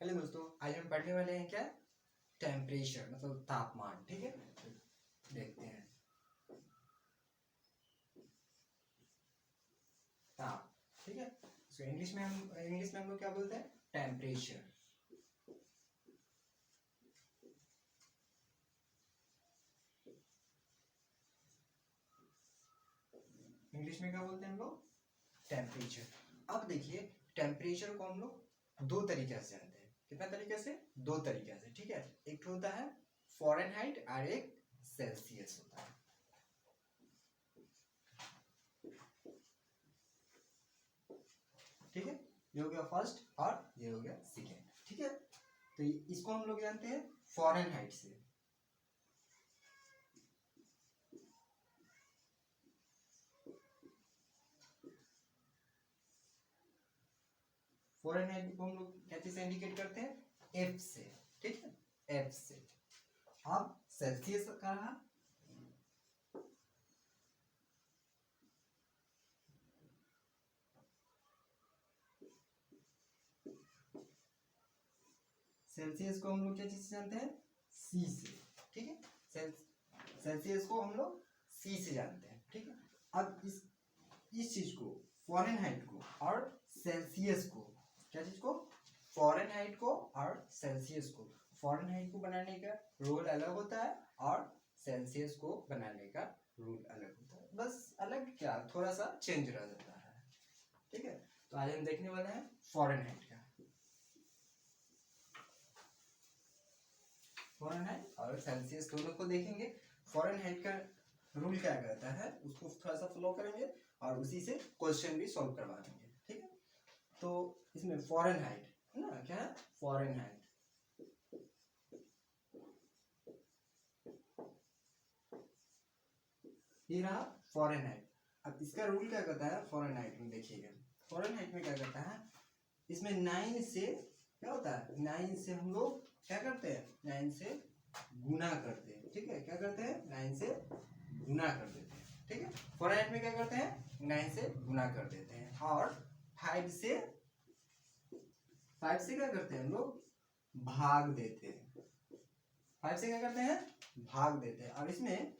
चलिए दोस्तों, आज हम पढ़ने वाले हैं क्या, टेम्परेचर मतलब तापमान। ठीक है, देखते हैं ताप। ठीक है, तो इंग्लिश में हम लोग क्या बोलते हैं, टेम्परेचर। इंग्लिश में क्या बोलते हैं हम लोग, टेम्परेचर। अब देखिए, टेम्परेचर को हम लोग दो तरीके से जानते हैं। कितना तरीके से, दो तरीके से। ठीक है, एक होता है फ़ारेनहाइट और एक सेल्सियस होता है। ठीक है, ये हो गया फर्स्ट और ये हो गया सेकेंड। ठीक है, तो इसको हम लोग जानते हैं फ़ारेनहाइट से। फ़ारेनहाइट को हम लोग क्या चीज से इंडिकेट करते हैं, एफ से। ठीक है, एफ से। अब सेल्सियस का रहा, सेल्सियस को हम लोग क्या चीज से जानते हैं, सी से। ठीक है, सेल्सियस को हम लोग सी से जानते हैं। ठीक है, अब इस चीज को, फ़ारेनहाइट को और सेल्सियस को, क्या चीज को, फ़ारेनहाइट को और सेल्सियस को, फ़ारेनहाइट को बनाने का रूल अलग होता है और सेल्सियस को बनाने का रूल अलग होता है। बस अलग क्या, थोड़ा सा चेंज रह जाता है। ठीक है, तो आज हम देखने वाले हैं फ़ारेनहाइट का। फ़ारेनहाइट और सेल्सियस दोनों को देखेंगे। फ़ारेनहाइट का रूल क्या कहता है उसको थोड़ा सा फॉलो करेंगे और उसी से क्वेश्चन भी सॉल्व करवा देंगे। ठीक है, तो इसमें फ़ारेनहाइट है ना, क्या है, फ़ारेनहाइट। ये रहा फ़ारेनहाइट। अब इसका रूल क्या कहता है फ़ारेनहाइट में, देखिएगा फ़ारेनहाइट में क्या कहता है, इसमें 9 से क्या होता है, 9 से हम लोग क्या करते हैं, 9 से गुना करते हैं। ठीक है, क्या करते हैं, 9 से गुना कर देते हैं। ठीक है, फ़ारेनहाइट में क्या करते हैं, 9 से गुना कर देते हैं। और 5 से क्या करते हैं हम लोग, भाग देते हैं। 5 से क्या करते हैं, भाग देते हैं। और इसमें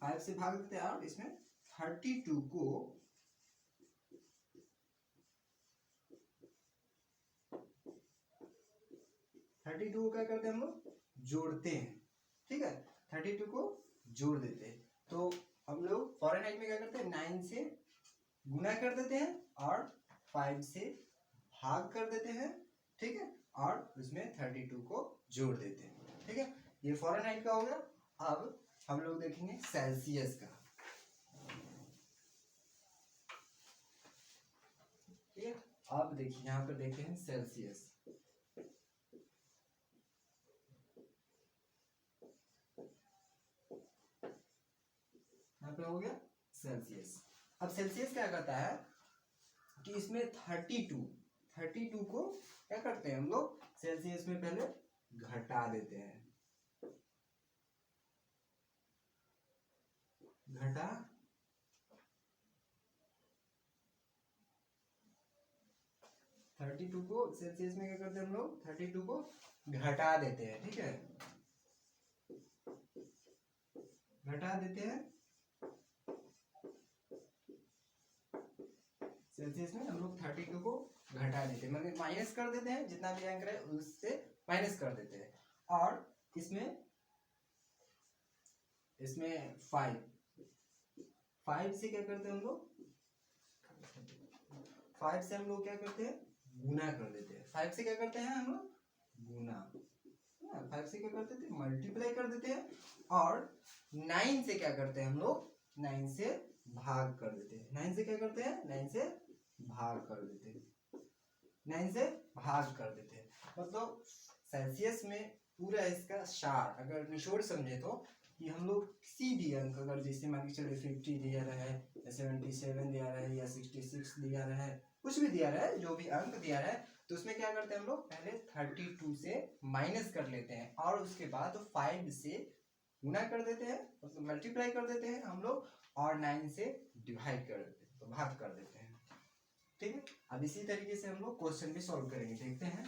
5 से भाग देते हैं और इसमें 32 को 32 क्या करते हैं हम लोग, जोड़ते हैं। ठीक है, 32 को जोड़ देते हैं। तो हम लोग फ़ारेनहाइट में क्या करते हैं, 9 से गुना कर देते हैं और 5 से भाग कर देते हैं। ठीक है, और उसमें 32 को जोड़ देते हैं। ठीक है, ये फ़ारेनहाइट का हो गया। अब हम लोग देखेंगे सेल्सियस का। ठीक है, अब देखिए यहाँ पर देखते हैं सेल्सियस। यहाँ पे हो गया सेल्सियस। अब सेल्सियस क्या कहता है कि इसमें 32 को क्या करते हैं हम लोग, सेल्सियस में पहले घटा देते हैं। घटा 32 को सेल्सियस में क्या करते हैं हम लोग, 32 को घटा देते हैं। ठीक है, घटा देते हैं। सेल्सियस में हम लोग 32 को घटा देते हैं, मतलब माइनस कर देते हैं, जितना भी अंक है उससे माइनस कर देते हैं। और इसमें 5 से क्या करते हैं हम लोग, 5 से हम लोग क्या करते हैं, गुना कर देते हैं। 5 से क्या करते हैं हम लोग, गुना। 5 से क्या करते थे, मल्टीप्लाई कर देते हैं। और 9 से क्या करते हैं हम लोग, 9 से भाग कर देते हैं। 9 से क्या करते हैं, 9 से भाग कर देते हैं। 9 से भाग कर देते हैं। मतलब सेल्सियस में पूरा इसका सार अगर निचोड़ समझे तो, कि हम लोग किसी भी अंक, अगर जैसे मान के चलिए 50 दिया रहा है या 77 दिया रहा है या 66 दिया रहा है, कुछ भी दिया रहा है, जो भी अंक दिया रहा है, तो उसमें क्या करते हैं हम लोग, पहले 32 से माइनस कर लेते हैं और उसके बाद 5 से गुना कर देते हैं, मतलब मल्टीप्लाई कर देते हैं हम लोग, और 9 से डिवाइड कर देते हैं, तो भाग कर देते हैं। ठीक है, अब इसी तरीके से हम लोग क्वेश्चन भी सॉल्व करेंगे, देखते हैं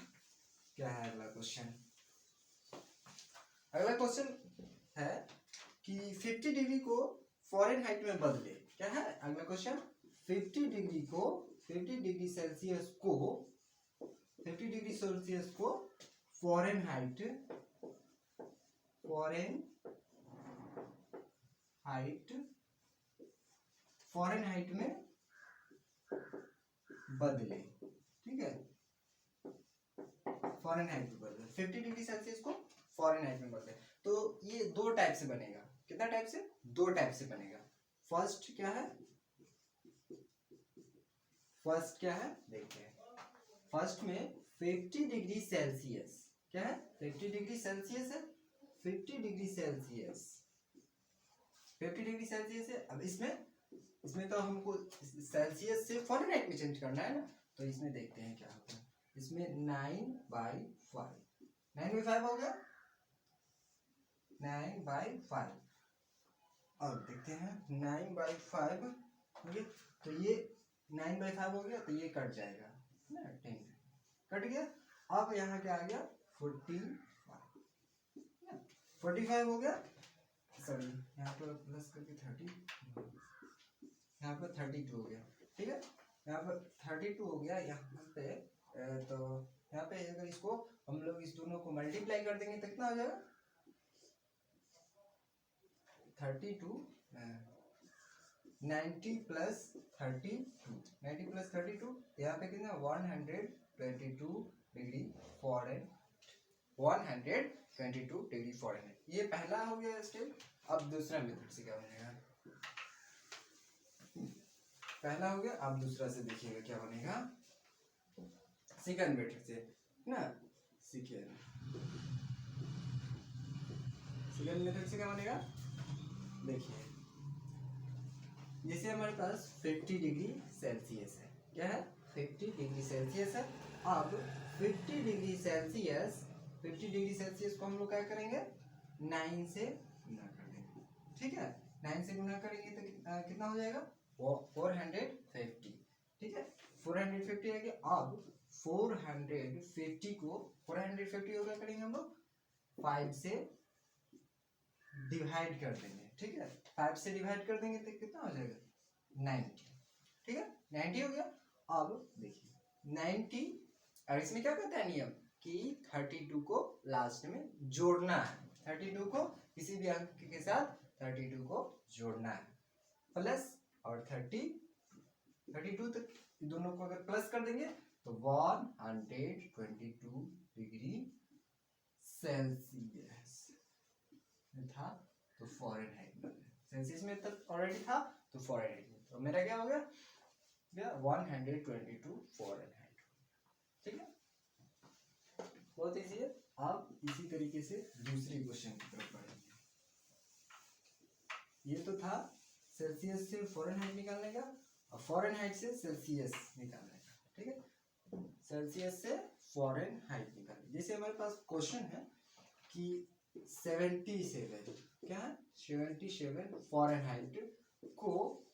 क्या है अगला क्वेश्चन? अगला क्वेश्चन है कि 50 डिग्री को फ़ारेनहाइट में बदले। क्या है अगला क्वेश्चन? 50 डिग्री को 50 डिग्री सेल्सियस को 50 डिग्री सेल्सियस को फ़ारेनहाइट फ़ारेनहाइट में बदले। ठीक है, फ़ारेनहाइट में बदले 50 डिग्री सेल्सियस को फ़ारेनहाइट में बदले। तो ये दो टाइप से बनेगा। कितना टाइप से? दो टाइप से बनेगा। फर्स्ट क्या है? फर्स्ट क्या है देखते हैं। फर्स्ट में 50 डिग्री सेल्सियस, क्या है? 50 डिग्री सेल्सियस है, 50 डिग्री सेल्सियस, 50 डिग्री सेल्सियस है। अब इसमें तो हमको सेल्सियस से फ़ारेनहाइट में चेंज करना है ना, तो इसमें देखते हैं क्या होता है। इसमें 9/5 9/5 हो गया, 9/5। और देखते हैं 9/5 हो गया, तो ये 9/5 हो गया, तो ये कट जाएगा ना, 10 कट गया। अब यहाँ क्या आ गया? 45 हो गया, सॉरी यहाँ पर प्लस करके 30, यहाँ पर 32 हो गया। ठीक है, यहाँ पर 32 हो गया। यहाँ पे तो यहाँ पे अगर इसको हम लोग इस दोनों को मल्टीप्लाई कर देंगे तो कितना हो जाएगा? 32 90 प्लस 32, 90 प्लस 32, यहाँ पे कितना? 122 डिग्री फ़ारेनहाइट, 122 डिग्री फ़ारेनहाइट। ये पहला हो गया स्टेप। अब दूसरा मेथड से क्या बनेगा? पहला हो गया, अब दूसरा से देखिएगा क्या बनेगा। सेकंड मेथड से ना, सेकंड मेथड से क्या बनेगा देखिए। जैसे हमारे पास 50 डिग्री सेल्सियस है, क्या है? 50 डिग्री सेल्सियस है। अब 50 डिग्री सेल्सियस को हम लोग क्या करेंगे? 9 से गुना कर देंगे। ठीक है, 9 से गुना करेंगे तो कितना हो जाएगा? 450। ठीक है, 450 आ गया। अब 450 को 450 हो गया करेंगे हम लोग 5 से डिवाइड कर देंगे। ठीक है, 5 से डिवाइड कर देंगे तो कितना हो जाएगा? 90। ठीक है, 90 हो गया। अब देखिए 90, और इसमें क्या कहता है नियम कि 32 को लास्ट में जोड़ना है। 32 को किसी भी अंक के साथ 32 को जोड़ना है, प्लस और 32 तक दोनों को अगर प्लस कर देंगे तो 122 डिग्री सेल्सियस था, तो फ़ारेनहाइट में सेल्सियस में तक ऑलरेडी था, तो फ़ारेनहाइट में तो मेरा क्या हो गया? 122 फ़ारेनहाइट। ठीक है, बहुत इजी है। आप इसी तरीके से दूसरे क्वेश्चन की तरफ बढ़ेंगे। ये तो था सेल्सियस से फ़ारेनहाइट निकालने का, और फ़ारेनहाइट से सेल्सियस निकालने का। ठीक है, सेल्सियस से फ़ारेनहाइट निकालने। जैसे हमारे पास क्वेश्चन है कि 77, क्या है? 77 फ़ारेनहाइट को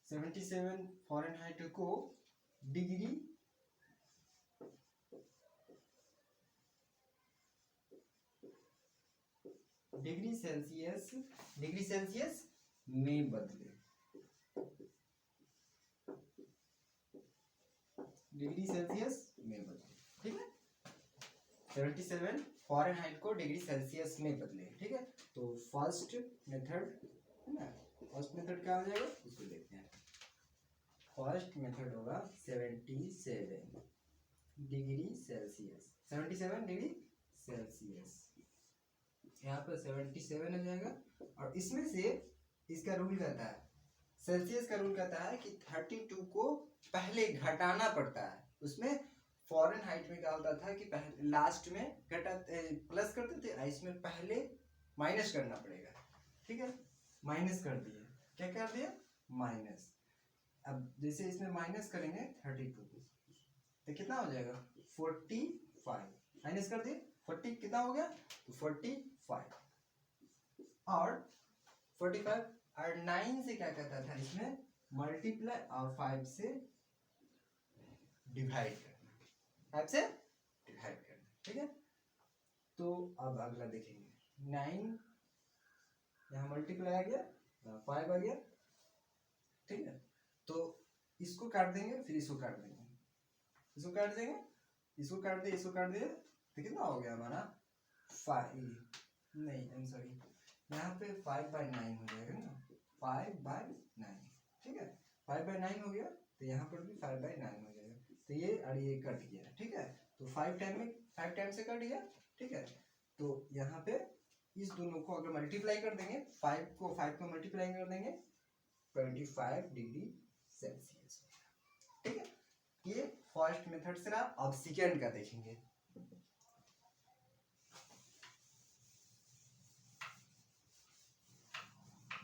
77 फ़ारेनहाइट को डिग्री सेल्सियस में बदले। डिग्री सेल्सियस में बदले। ठीक है, 77 फ़ारेनहाइट को डिग्री सेल्सियस में बदले। ठीक है, तो फर्स्ट मेथड है ना, फर्स्ट मेथड क्या हो जाएगा उसको देखते हैं। फर्स्ट मेथड होगा 77 डिग्री सेल्सियस, 77 डिग्री सेल्सियस, यहाँ पर 77 हो जाएगा। और इसमें से इसका रूल कहता है, सेल्सियस का रूल कहता है कि 32 को पहले घटाना पड़ता है। उसमें फ़ारेनहाइट में क्या होता था कि पहले लास्ट में प्लस करते थे, इसमें पहले माइनस करना पड़ेगा। ठीक है, माइनस कर दिए, क्या कर दिया? माइनस। अब जैसे इसमें माइनस करेंगे 32 तो कितना हो जाएगा? 45। माइनस कर दिए 40, कितना हो गया? तो 45 और 45 और 9 से क्या कहता था इसमें मल्टीप्लाई और 5 से डिवाइड करना, 5 से डिवाइड करना, ठीक है। तो अब अगला देखेंगे, 9 यहाँ मल्टीप्लाई आ गया, 5 आ गया, ठीक है। तो इसको काट देंगे, फिर इसको काट देंगे, इसको काट देंगे, इसको काट दिए, इसको काट दिए, तो कितना हो गया हमारा 5, नहीं आई एम सॉरी, यहाँ पे 5/9 हो जाएगा ना, 5/9, ठीक है, 5/9 हो गया, तो यहाँ पर भी 5/9 हो जाएगा, तो ये और ये कट गया, ठीक है। तो 5 टाइम से कट गया, ठीक है। तो यहाँ पे इस दोनों को अगर मल्टीप्लाई कर देंगे, 5 को मल्टीप्लाई कर देंगे, 25 डिग्री सेल्सियस, ठीक है। ये फर्स्ट मेथड से रहा। अब सेकेंड का देखेंगे, ठीक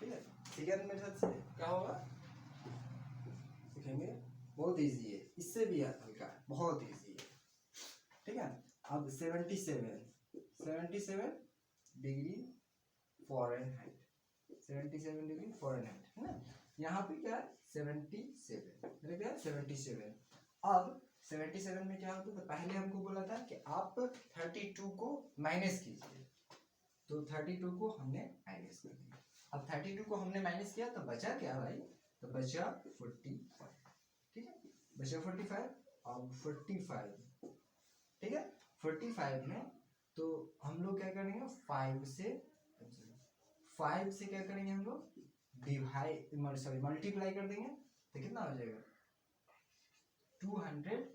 है। सेकेंड मेथड से क्या होगा देखेंगे, बहुत इजी है, इससे भी हल्का है, बहुत इजी है, ठीक है। अब 77 डिग्री फ़ारेनहाइट, 77 डिग्री फ़ारेनहाइट है ना। यहाँ पे क्या है 77, मतलब क्या है 77। अब 77 में क्या होता है, तो पहले हमको बोला था कि आप 32 को माइनस कीजिए, तो 32 को हमने माइनस कर दिया। अब 32 को हमने माइनस किया तो बचा क्या भाई, तो बचा 45, ठीक है, बचा 45। अब 45, ठीक है, 45 में तो हम लोग क्या करेंगे, 5 से क्या करेंगे हम लोग, डिवाइड मल्टीप्लाई कर देंगे, तो कितना हो जाएगा 225।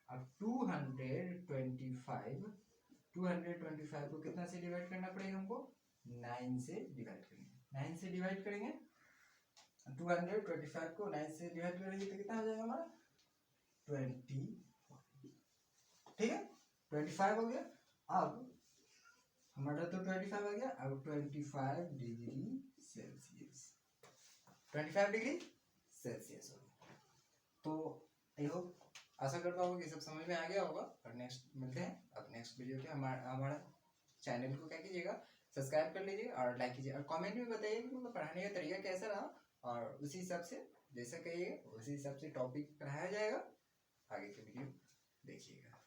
अब 225 को कितना से डिवाइड करना पड़ेगा हमको, 9 से डिवाइड करेंगे, 9 से डिवाइड करेंगे, 225 को 9 से डिवाइड करेंगे तो कितना हो जाएगा हमारा 20, ठीक है, 25 हो गया। अब हमारा तो 25 आ गया, अब 25 डिग्री सेल्सियस, 25 डिग्री सेल्सियस हो गया। तो आई होप, आशा करता हूँ कि सब समझ में आ गया होगा। और नेक्स्ट मिलते हैं अब नेक्स्ट वीडियो के। हमारा चैनल को क्या कीजिएगा, सब्सक्राइब कर लीजिए और लाइक कीजिए, और कमेंट में बताइए कि मतलब पढ़ाने का तरीका कैसा रहा, और उसी हिसाब से जैसा कहिएगा उसी हिसाब से टॉपिक पढ़ाया जाएगा। आगे के वीडियो देखिएगा।